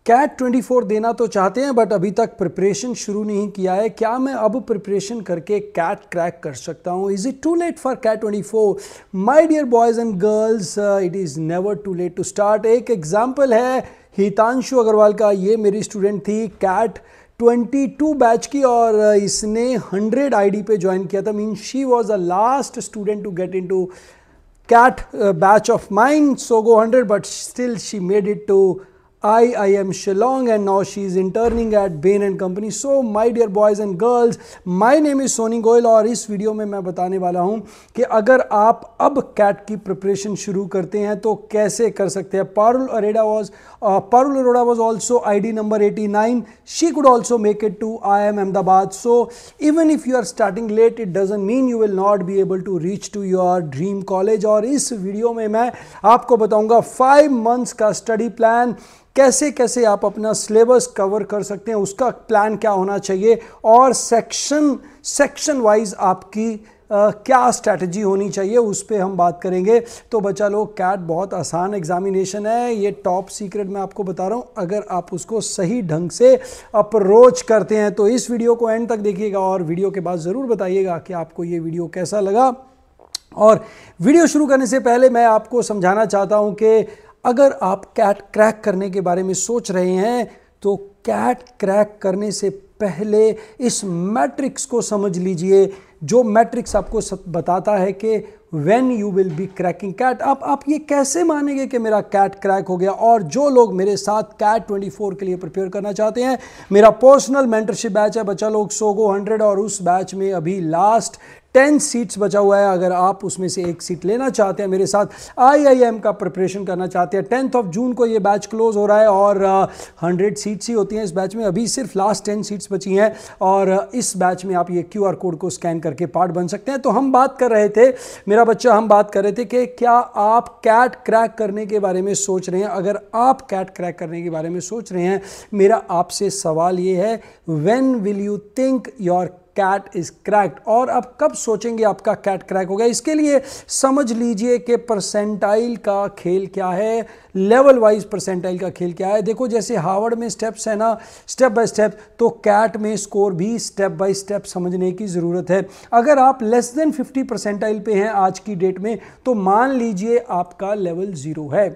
Cat 24 देना तो चाहते हैं बट अभी तक प्रिपरेशन शुरू नहीं किया है। क्या मैं अब प्रिपरेशन करके कैट क्रैक कर सकता हूँ? Is it too late for CAT 24? My dear boys and girls, it is never too late to start. एक एग्जाम्पल है हितांशु अग्रवाल का। ये मेरी स्टूडेंट थी कैट 22 बैच की और इसने 100 आईडी पे ज्वाइन किया था। Mean she was the last student to get in to CAT batch of mine, so go 100, but still she made it to IIM Shillong and now she is interning at Bain and Company. So my dear boys and girls, my name is Soni Goyal और इस video में मैं बताने वाला हूं कि अगर आप अब कैट की प्रिपरेशन शुरू करते हैं तो कैसे कर सकते हैं। Parul Arora was also ID number 89. She could also make it to IIM Ahmedabad. So even if you are starting late, it doesn't mean you will not be able to reach to your dream college. और इस video में मैं आपको बताऊंगा 5 months का study plan, कैसे कैसे आप अपना सिलेबस कवर कर सकते हैं, उसका प्लान क्या होना चाहिए और सेक्शन वाइज आपकी क्या स्ट्रैटेजी होनी चाहिए, उस पर हम बात करेंगे। तो बच्चा लोग, कैट बहुत आसान एग्जामिनेशन है, ये टॉप सीक्रेट मैं आपको बता रहा हूँ। अगर आप उसको सही ढंग से अप्रोच करते हैं तो इस वीडियो को एंड तक देखिएगा और वीडियो के बाद ज़रूर बताइएगा कि आपको ये वीडियो कैसा लगा। और वीडियो शुरू करने से पहले मैं आपको समझाना चाहता हूँ कि अगर आप कैट क्रैक करने के बारे में सोच रहे हैं तो कैट क्रैक करने से पहले इस मैट्रिक्स को समझ लीजिए, जो मैट्रिक्स आपको बताता है कि when you will be cracking CAT. आप ये कैसे मानेंगे कि मेरा कैट क्रैक हो गया? और जो लोग मेरे साथ कैट 24 के लिए प्रिपेयर करना चाहते हैं, मेरा पर्सनल मेंटरशिप बैच है बच्चा लोग सोगो 100 और उस बैच में अभी लास्ट 10 सीट्स बचा हुआ है। अगर आप उसमें से एक सीट लेना चाहते हैं, मेरे साथ IIM का प्रिपरेशन करना चाहते हैं, 10th जून को ये बैच क्लोज हो रहा है और 100 सीट्स ही होती हैं इस बैच में। अभी सिर्फ लास्ट 10 सीट्स बची हैं और इस बैच में आप ये QR कोड को स्कैन करके पार्ट बन सकते हैं। तो हम बात कर रहे थे, मेरा बच्चा, हम बात कर रहे थे कि क्या आप कैट क्रैक करने के बारे में सोच रहे हैं। अगर आप कैट क्रैक करने के बारे में सोच रहे हैं, मेरा आपसे सवाल ये है, when will you think your CAT is cracked? और अब कब सोचेंगे आपका कैट क्रैक हो गया? इसके लिए समझ लीजिए कि परसेंटाइल का खेल क्या है, लेवल वाइज परसेंटाइल का खेल क्या है। देखो, जैसे हार्वर्ड में स्टेप्स है ना, स्टेप बाय स्टेप, तो कैट में स्कोर भी स्टेप बाय स्टेप समझने की ज़रूरत है। अगर आप लेस देन 50 परसेंटाइल पे हैं आज की डेट में, तो मान लीजिए आपका लेवल 0 है।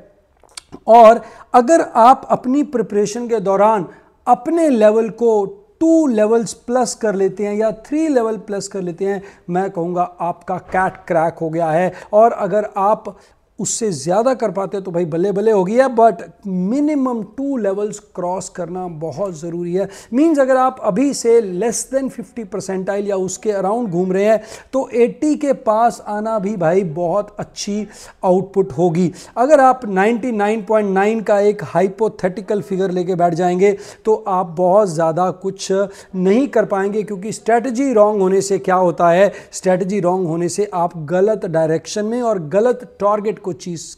और अगर आप अपनी प्रिपरेशन के दौरान अपने लेवल को 2 लेवल्स प्लस कर लेते हैं या 3 लेवल प्लस कर लेते हैं, मैं कहूँगा आपका कैट क्रैक हो गया है। और अगर आप उससे ज़्यादा कर पाते हैं तो भाई बल्ले बल्ले हो गया, बट मिनिमम 2 लेवल्स क्रॉस करना बहुत ज़रूरी है। मीन्स अगर आप अभी से लेस देन 50 परसेंटाइल या उसके अराउंड घूम रहे हैं तो 80 के पास आना भी भाई बहुत अच्छी आउटपुट होगी। अगर आप 99.9 का एक हाइपोथेटिकल फिगर लेके बैठ जाएंगे तो आप बहुत ज़्यादा कुछ नहीं कर पाएंगे, क्योंकि स्ट्रैटेजी रॉन्ग होने से क्या होता है, स्ट्रैटेजी रॉन्ग होने से आप गलत डायरेक्शन में और गलत टारगेट को चेस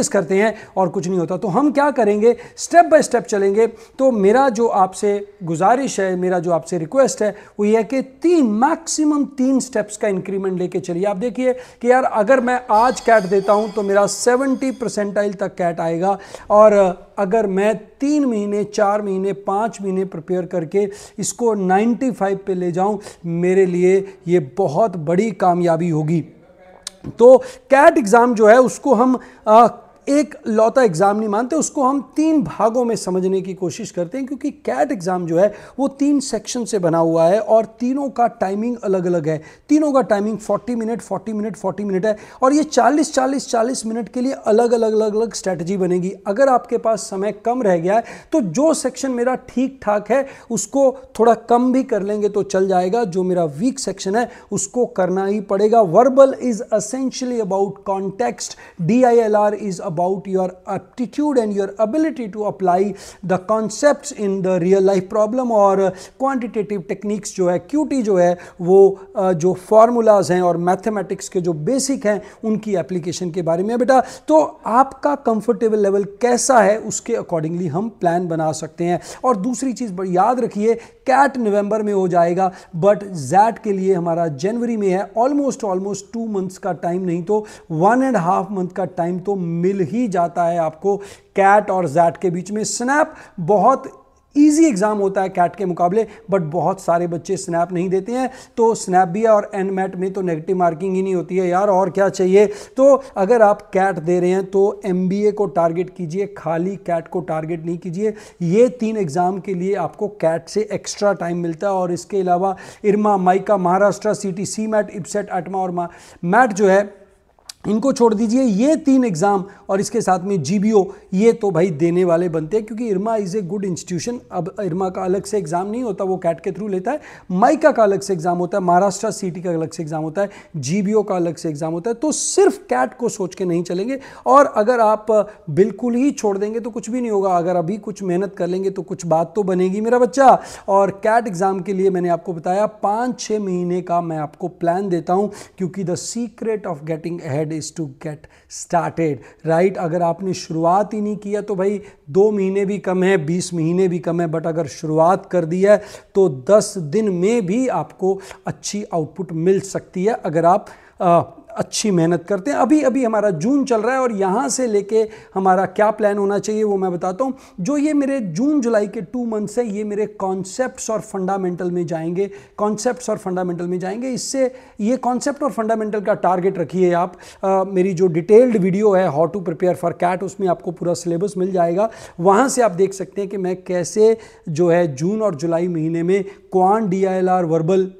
करते हैं और कुछ नहीं होता। तो हम क्या करेंगे, स्टेप बाय स्टेप चलेंगे। तो मेरा जो आपसे गुजारिश है, मेरा जो आपसे रिक्वेस्ट है वो ये है कि मैक्सिमम 3 स्टेप्स का इंक्रीमेंट लेके चलिए। आप देखिए कि यार, अगर मैं आज कैट देता हूं तो मेरा 70 परसेंटाइल तक कैट आएगा, और अगर मैं 3 महीने, 4 महीने, 5 महीने प्रिपेयर करके इसको 95 पे ले जाऊं, मेरे लिए ये बहुत बड़ी कामयाबी होगी। तो कैट एग्ज़ाम जो है उसको हम एक लौता एग्ज़ाम नहीं मानते, उसको हम 3 भागों में समझने की कोशिश करते हैं, क्योंकि कैट एग्ज़ाम जो है वो 3 सेक्शन से बना हुआ है और तीनों का टाइमिंग अलग अलग है। तीनों का टाइमिंग 40 मिनट 40 मिनट 40 मिनट है और ये 40 मिनट के लिए अलग अलग स्ट्रैटेजी बनेगी। अगर आपके पास समय कम रह गया है तो जो सेक्शन मेरा ठीक ठाक है उसको थोड़ा कम भी कर लेंगे तो चल जाएगा, जो मेरा वीक सेक्शन है उसको करना ही पड़ेगा। Verbal is essentially about context, DILR is about your aptitude and your ability to apply the concepts in the real life problem, और quantitative techniques जो है, QT जो है, वो जो formulas हैं और mathematics के जो basic हैं उनकी application के बारे में। बेटा, तो आपका comfortable level कैसा है उसके accordingly हम plan बना सकते हैं। और दूसरी चीज़ याद रखिए, कैट नवंबर में हो जाएगा, बट जैट के लिए हमारा जनवरी में है। ऑलमोस्ट 2 मंथ्स का टाइम नहीं तो 1.5 मंथ का टाइम तो मिल ही जाता है आपको कैट और जैट के बीच में। स्नैप बहुत इजी एग्जाम होता है कैट के मुकाबले, बट बहुत सारे बच्चे स्नैप नहीं देते हैं, तो स्नैप भी है और एनमैट में तो नेगेटिव मार्किंग ही नहीं होती है यार, और क्या चाहिए। तो अगर आप कैट दे रहे हैं तो एमबीए को टारगेट कीजिए, खाली कैट को टारगेट नहीं कीजिए। ये 3 एग्जाम के लिए आपको कैट से एक्स्ट्रा टाइम मिलता है, और इसके अलावा इरमा, माइका, महाराष्ट्र, सीटी, सी मैट, इप्सेट, अटमा और मैट जो है इनको छोड़ दीजिए। ये 3 एग्जाम और इसके साथ में जीबीओ, ये तो भाई देने वाले बनते हैं, क्योंकि इरमा इज़ ए गुड इंस्टीट्यूशन। अब इरमा का अलग से एग्जाम नहीं होता, वो कैट के थ्रू लेता है। माइका का अलग से एग्जाम होता है, महाराष्ट्र सीटी का अलग से एग्जाम होता है, जीबीओ का अलग से एग्जाम होता है। तो सिर्फ कैट को सोच के नहीं चलेंगे, और अगर आप बिल्कुल ही छोड़ देंगे तो कुछ भी नहीं होगा। अगर अभी कुछ मेहनत कर लेंगे तो कुछ बात तो बनेगी मेरा बच्चा। और कैट एग्जाम के लिए मैंने आपको बताया 5-6 महीने का मैं आपको प्लान देता हूं, क्योंकि the secret of getting ahead is to get started, right. अगर आपने शुरुआत ही नहीं किया तो भाई 2 महीने भी कम है, 20 महीने भी कम है, बट अगर शुरुआत कर दी है तो 10 दिन में भी आपको अच्छी आउटपुट मिल सकती है, अगर आप अच्छी मेहनत करते हैं। अभी अभी हमारा जून चल रहा है, और यहाँ से लेके हमारा क्या प्लान होना चाहिए वो मैं बताता हूँ। जो ये मेरे जून जुलाई के 2 मंथ्स है, ये मेरे कॉन्सेप्ट्स और फंडामेंटल में जाएंगे, कॉन्सेप्ट्स और फंडामेंटल में जाएंगे। इससे ये कॉन्सेप्ट और फंडामेंटल का टारगेट रखिए आप। मेरी जो डिटेल्ड वीडियो है how to prepare for CAT, उसमें आपको पूरा सिलेबस मिल जाएगा। वहाँ से आप देख सकते हैं कि मैं कैसे जो है जून और जुलाई महीने में क्वांट, DILR, वर्बल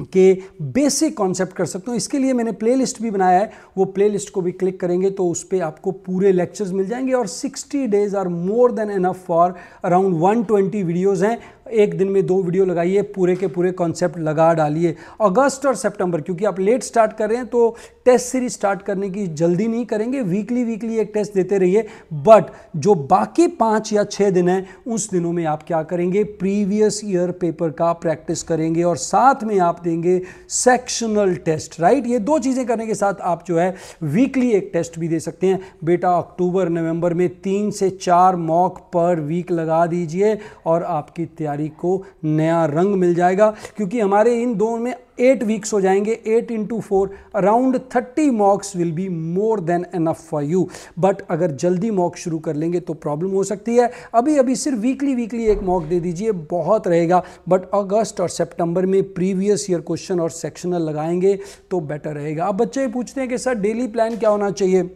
के बेसिक कॉन्सेप्ट कर सकते हो। इसके लिए मैंने प्लेलिस्ट भी बनाया है, वो प्लेलिस्ट को भी क्लिक करेंगे तो उस पर आपको पूरे लेक्चर्स मिल जाएंगे। और 60 days are more than enough for around 120 videos हैं। एक दिन में 2 वीडियो लगाइए, पूरे के पूरे कॉन्सेप्ट लगा डालिए। अगस्त और सितंबर, क्योंकि आप लेट स्टार्ट कर रहे हैं तो टेस्ट सीरीज स्टार्ट करने की जल्दी नहीं करेंगे, वीकली एक टेस्ट देते रहिए। बट जो बाकी 5 या 6 दिन हैं, उस दिनों में आप क्या करेंगे, प्रीवियस ईयर पेपर का प्रैक्टिस करेंगे, और साथ में आप देंगे सेक्शनल टेस्ट, राइट। ये 2 चीजें करने के साथ आप जो है वीकली एक टेस्ट भी दे सकते हैं। बेटा अक्टूबर नवंबर में 3 से 4 मॉक पर वीक लगा दीजिए, और आपकी तैयारी को नया रंग मिल जाएगा, क्योंकि हमारे इन दोनों में 8 वीक्स हो जाएंगे। 8 into 4 around 30 मॉक्स will be more than enough for you. But अगर जल्दी मॉक शुरू कर लेंगे तो प्रॉब्लम हो सकती है। अभी अभी सिर्फ वीकली एक मॉक दे दीजिए, बहुत रहेगा। बट अगस्त और सितंबर में प्रीवियस ईयर क्वेश्चन और सेक्शनल लगाएंगे तो बेटर रहेगा। अब बच्चे पूछते हैं कि सर डेली प्लान क्या होना चाहिए।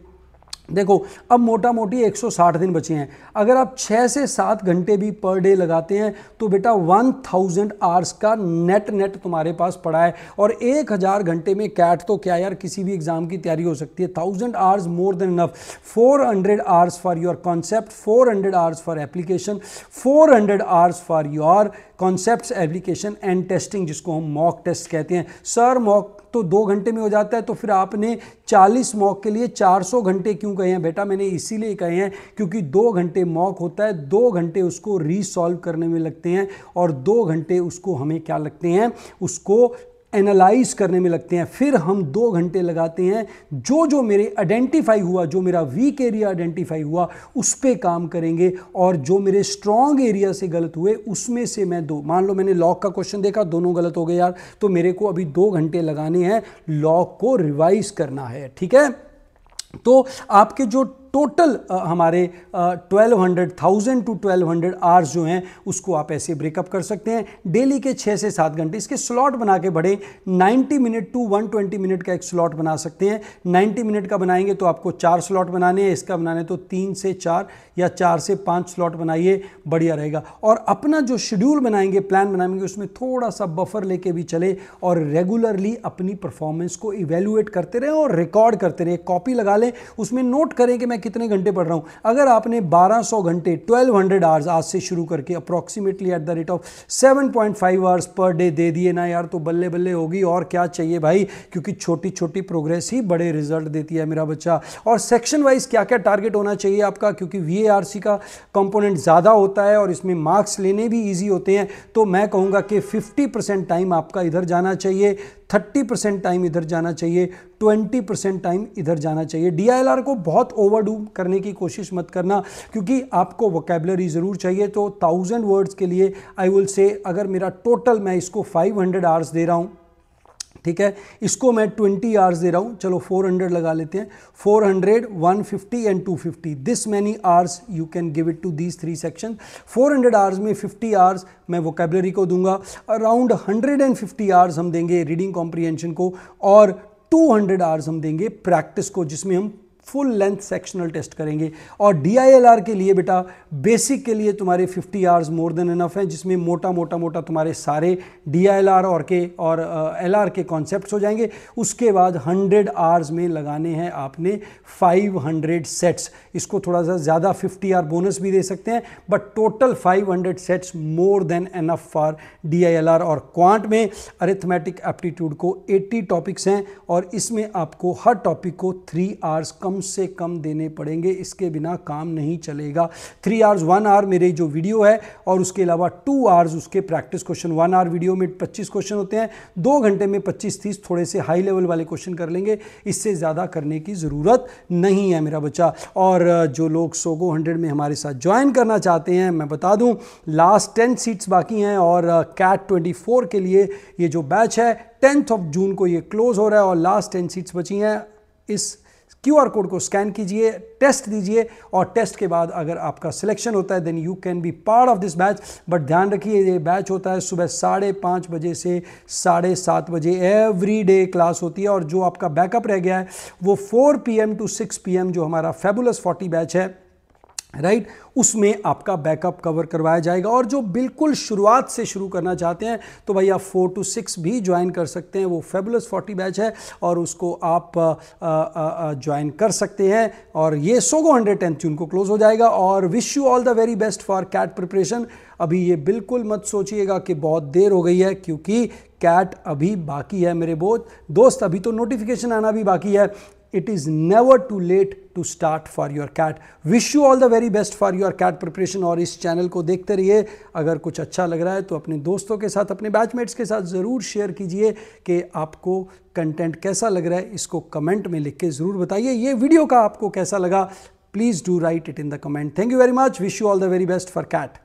देखो, अब मोटा मोटी 160 दिन बचे हैं। अगर आप 6 से 7 घंटे भी पर डे लगाते हैं तो बेटा 1000 आवर्स का नेट तुम्हारे पास पड़ा है। और 1000 घंटे में कैट तो क्या यार, किसी भी एग्जाम की तैयारी हो सकती है। 1000 hours more than enough. 400 hours for your concept, 400 hours for application, 400 hours for your concepts, application and testing, जिसको हम मॉक टेस्ट कहते हैं। सर मॉक तो 2 घंटे में हो जाता है, तो फिर आपने 40 मॉक के लिए 400 घंटे क्यों कहे हैं? बेटा मैंने इसीलिए कहे हैं क्योंकि 2 घंटे मॉक होता है, 2 घंटे उसको रीसॉल्व करने में लगते हैं, और 2 घंटे उसको हमें क्या लगते हैं, उसको एनालाइज करने में लगते हैं। फिर हम 2 घंटे लगाते हैं, जो मेरे आइडेंटिफाई हुआ, जो मेरा वीक एरिया आइडेंटिफाई हुआ उस पे काम करेंगे, और जो मेरे स्ट्रॉन्ग एरिया से गलत हुए उसमें से मैं 2, मान लो मैंने लॉग का क्वेश्चन देखा, दोनों गलत हो गए यार, तो मेरे को अभी 2 घंटे लगाने हैं, लॉग को रिवाइज करना है, ठीक है। तो आपके जो टोटल हमारे 1000 टू 1200 आवर्स जो हैं उसको आप ऐसे ब्रेकअप कर सकते हैं। डेली के 6 से 7 घंटे इसके स्लॉट बना के बढ़े। 90 मिनट टू 120 मिनट का एक स्लॉट बना सकते हैं। 90 मिनट का बनाएंगे तो आपको 4 स्लॉट बनाने हैं, इसका बनाने तो 3 से 4 या 4 से 5 स्लॉट बनाइए, बढ़िया रहेगा। और अपना जो शेड्यूल बनाएंगे, प्लान बनाएंगे, उसमें थोड़ा सा बफर लेके भी चले, और रेगुलरली अपनी परफॉर्मेंस को इवेल्युएट करते रहे और रिकॉर्ड करते रहे। कॉपी लगा लें, उसमें नोट करें कि मैं कितने घंटे पढ़ रहा हूं। अगर आपने 1200 घंटे 1200 आवर्स आज से शुरू करके approximately at the rate of 7.5 hours per day they दिए ना यार, तो बल्ले बल्ले होगी। और क्या चाहिए भाई, क्योंकि छोटी छोटी प्रोग्रेस ही बड़े रिजल्ट देती है मेरा बच्चा। और सेक्शन वाइज क्या क्या टारगेट होना चाहिए आपका, क्योंकि VARC का कंपोनेंट ज़्यादा होता है और इसमें मार्क्स लेने भी ईजी होते हैं, तो मैं कहूँगा कि 50% टाइम आपका इधर जाना चाहिए, 30% टाइम इधर जाना चाहिए, 20% टाइम इधर जाना चाहिए। DILR को बहुत ओवरडू करने की कोशिश मत करना, क्योंकि आपको वोकैबुलरी ज़रूर चाहिए। तो 1000 वर्ड्स के लिए आई विल से, अगर मेरा टोटल मैं इसको 500 आवर्स दे रहा हूँ, ठीक है, इसको मैं 20 आवर्स दे रहा हूँ, चलो 400 लगा लेते हैं, 400, 150 and 250, this many hours you can give it to these 3 section. 400 hours में 50 आवर्स मैं वोकेबलरी को दूंगा, अराउंड 150 आवर्स हम देंगे रीडिंग कॉम्प्रिहेंशन को, और 200 आवर्स हम देंगे प्रैक्टिस को, जिसमें हम फुल लेंथ सेक्शनल टेस्ट करेंगे। और DILR के लिए बेटा बेसिक के लिए तुम्हारे 50 आवर्स मोर देन इनफ है, जिसमें मोटा तुम्हारे सारे DILR और LR के कॉन्सेप्ट्स हो जाएंगे। उसके बाद 100 आवर्स में लगाने हैं आपने 500 सेट्स, इसको थोड़ा सा ज़्यादा 50 आवर बोनस भी दे सकते हैं, but total 500 sets more than enough for DILR। और क्वांट में अरिथमेटिक एप्टीट्यूड को 80 टॉपिक्स हैं, और इसमें आपको हर टॉपिक को 3 आवर्स कम से कम देने पड़ेंगे, इसके बिना काम नहीं चलेगा। 3 आवर्स 1 आवर मेरे जो वीडियो है, और उसके अलावा 2 आवर्स उसके प्रैक्टिस क्वेश्चन। 1 आवर वीडियो में 25 क्वेश्चन होते हैं, 2 घंटे में 25-30 थोड़े से हाई लेवल वाले क्वेश्चन कर लेंगे, इससे ज़्यादा करने की ज़रूरत नहीं है मेरा बच्चा। और जो लोग सोगो 100 में हमारे साथ ज्वाइन करना चाहते हैं, मैं बता दूं लास्ट 10 सीट्स बाकी हैं, और कैट 24 के लिए ये जो बैच है 10 जून को ये क्लोज हो रहा है, और लास्ट 10 सीट्स बची हैं। इस QR कोड को स्कैन कीजिए, टेस्ट दीजिए, और टेस्ट के बाद अगर आपका सिलेक्शन होता है then you can be part of this batch. But ध्यान रखिए ये बैच होता है सुबह 5:30 बजे से 7:30 बजे, एवरी डे क्लास होती है। और जो आपका बैकअप रह गया है वो 4 PM to 6 PM जो हमारा फैबुलस 40 बैच है, राइट, उसमें आपका बैकअप कवर करवाया जाएगा। और जो बिल्कुल शुरुआत से शुरू करना चाहते हैं तो भाई आप 4 to 6 भी ज्वाइन कर सकते हैं, वो फैबुलस 40 बैच है और उसको आप ज्वाइन कर सकते हैं। और ये सोगो 100 10 जून को क्लोज हो जाएगा। और wish you all the very best for CAT preparation. अभी ये बिल्कुल मत सोचिएगा कि बहुत देर हो गई है, क्योंकि कैट अभी बाकी है मेरे दोस्त, अभी तो नोटिफिकेशन आना भी बाकी है। It is never too late to start for your CAT. Wish you all the very best for your CAT preparation। और इस चैनल को देखते रहिए। अगर कुछ अच्छा लग रहा है तो अपने दोस्तों के साथ, अपने बैचमेट्स के साथ ज़रूर शेयर कीजिए कि आपको कंटेंट कैसा लग रहा है। इसको कमेंट में लिख के ज़रूर बताइए। ये वीडियो का आपको कैसा लगा, please do right it in the comment. Thank you very much. Wish you all the very best for CAT।